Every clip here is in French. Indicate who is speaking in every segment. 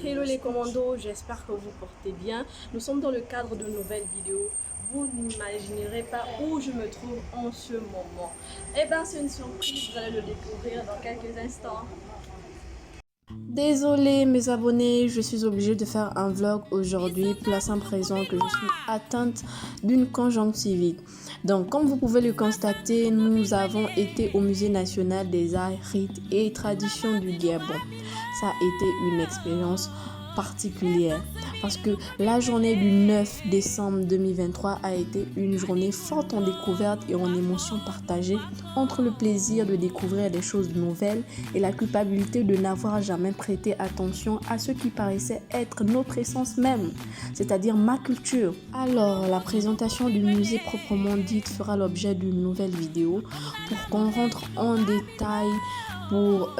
Speaker 1: Hello les commandos, j'espère que vous portez bien. Nous sommes dans le cadre de nouvelles vidéos. Vous n'imaginerez pas où je me trouve en ce moment. Eh bien, c'est une surprise, vous allez le découvrir dans quelques instants. Désolée mes abonnés, je suis obligée de faire un vlog aujourd'hui pour la simple raison que je suis atteinte d'une conjonctivite. Donc comme vous pouvez le constater, nous avons été au Musée national des arts, rites et traditions du Gabon. Ça a été une expérience particulière parce que la journée du 9 décembre 2023 a été une journée forte en découverte et en émotions partagées entre le plaisir de découvrir des choses nouvelles et la culpabilité de n'avoir jamais prêté attention à ce qui paraissait être notre essence même, c'est-à-dire ma culture. Alors, la présentation du musée proprement dite fera l'objet d'une nouvelle vidéo pour qu'on rentre en détail pour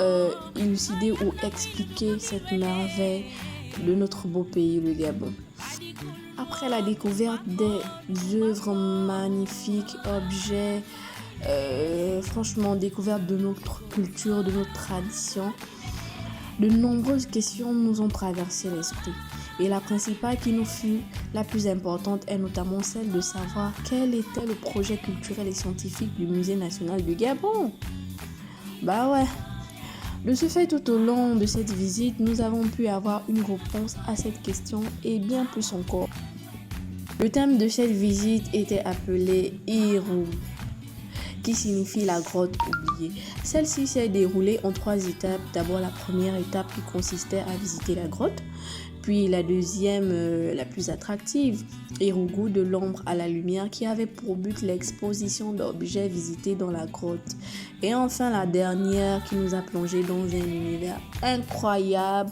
Speaker 1: élucider ou expliquer cette merveille de notre beau pays, le Gabon. Après la découverte des œuvres magnifiques, objets, franchement, découverte de notre culture, de notre tradition, de nombreuses questions nous ont traversé l'esprit. Et la principale qui nous fut la plus importante est notamment celle de savoir quel était le projet culturel et scientifique du Musée national du Gabon. Bah ouais. De ce fait, tout au long de cette visite, nous avons pu avoir une réponse à cette question et bien plus encore. Le thème de cette visite était appelé Irou, qui signifie la grotte oubliée. Celle-ci s'est déroulée en 3 étapes. D'abord, la première étape qui consistait à visiter la grotte, puis la deuxième, la plus attractive, Irougou de l'ombre à la lumière, qui avait pour but l'exposition d'objets visités dans la grotte. Et enfin la dernière qui nous a plongé dans un univers incroyable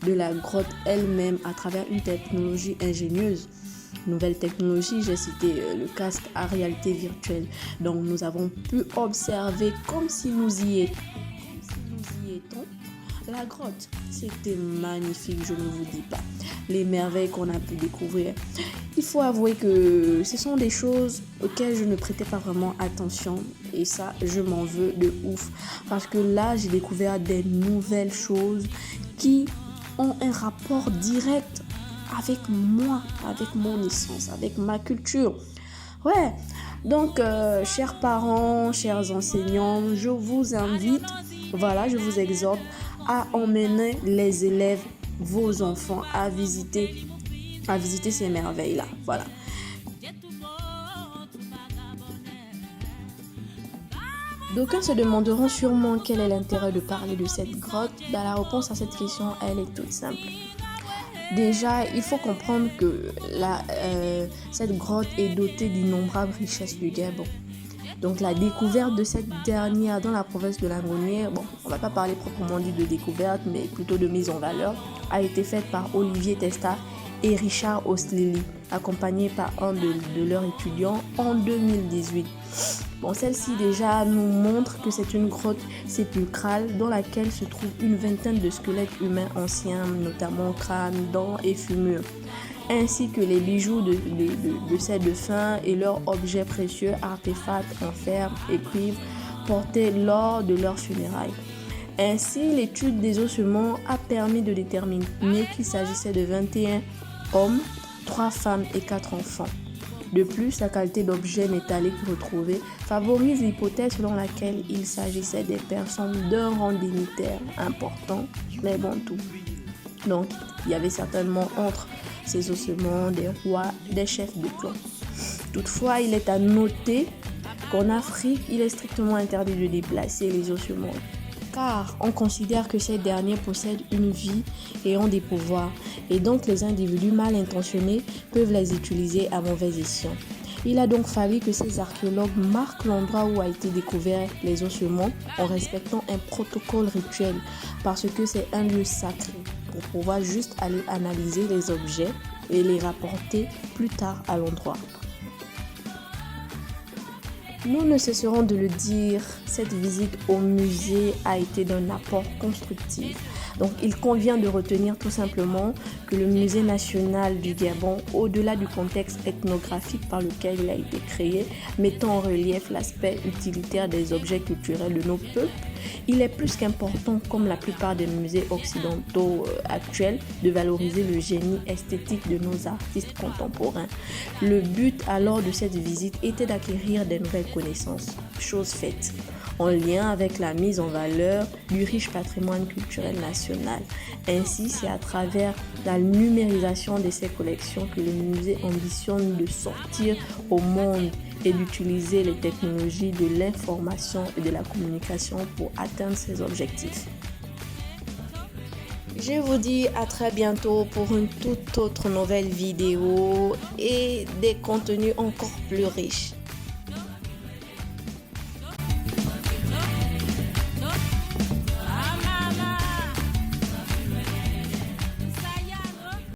Speaker 1: de la grotte elle-même à travers une technologie ingénieuse. Nouvelle technologie, j'ai cité le casque à réalité virtuelle. Donc nous avons pu observer comme si nous y étions. La grotte, c'était magnifique, je ne vous dis pas. Les merveilles qu'on a pu découvrir. Il faut avouer que ce sont des choses auxquelles je ne prêtais pas vraiment attention. Et ça, je m'en veux de ouf. Parce que là, j'ai découvert des nouvelles choses qui ont un rapport direct avec moi, avec mon essence, avec ma culture. Ouais, donc, chers parents, chers enseignants, je vous invite, voilà, je vous exhorte à emmener les élèves, vos enfants, à visiter ces merveilles-là. Voilà. D'aucuns se demanderont sûrement quel est l'intérêt de parler de cette grotte. La réponse à cette question, elle est toute simple. Déjà, il faut comprendre que cette grotte est dotée d'innombrables richesses du Gabon. Donc la découverte de cette dernière dans la province de la Monnière, bon, on ne va pas parler proprement dit de découverte, mais plutôt de mise en valeur, a été faite par Olivier Testa et Richard Oslili, accompagnés par un de leurs étudiants en 2018. Bon, celle-ci déjà nous montre que c'est une grotte sépulcrale dans laquelle se trouvent une vingtaine de squelettes humains anciens, notamment crânes, dents et fumures, ainsi que les bijoux de ces défunts et leurs objets précieux, artefacts en fer et cuivre portés lors de leurs funérailles. Ainsi, l'étude des ossements a permis de déterminer qu'il s'agissait de 21 hommes, 3 femmes et 4 enfants. De plus, la qualité d'objets métalliques retrouvés favorise l'hypothèse selon laquelle il s'agissait des personnes d'un rang dignitaire important, mais bon tout. Donc, il y avait certainement entre ces ossements des rois, des chefs de clan. Toutefois, il est à noter qu'en Afrique, il est strictement interdit de déplacer les ossements, car on considère que ces derniers possèdent une vie et ont des pouvoirs, et donc les individus mal intentionnés peuvent les utiliser à mauvais escient. Il a donc fallu que ces archéologues marquent l'endroit où a été découvert les ossements en respectant un protocole rituel, parce que c'est un lieu sacré, pour pouvoir juste aller analyser les objets et les rapporter plus tard à l'endroit. Nous ne cesserons de le dire, cette visite au musée a été d'un apport constructif. Donc il convient de retenir tout simplement que le musée national du Gabon, au-delà du contexte ethnographique par lequel il a été créé, mettant en relief l'aspect utilitaire des objets culturels de nos peuples, Il est plus qu'important, comme la plupart des musées occidentaux actuels, de valoriser le génie esthétique de nos artistes contemporains. Le but alors de cette visite était d'acquérir des nouvelles connaissances, chose faite, en lien avec la mise en valeur du riche patrimoine culturel national. Ainsi, c'est à travers la numérisation de ces collections que le musée ambitionne de sortir au monde et d'utiliser les technologies de l'information et de la communication pour atteindre ses objectifs. Je vous dis à très bientôt pour une toute autre nouvelle vidéo et des contenus encore plus riches.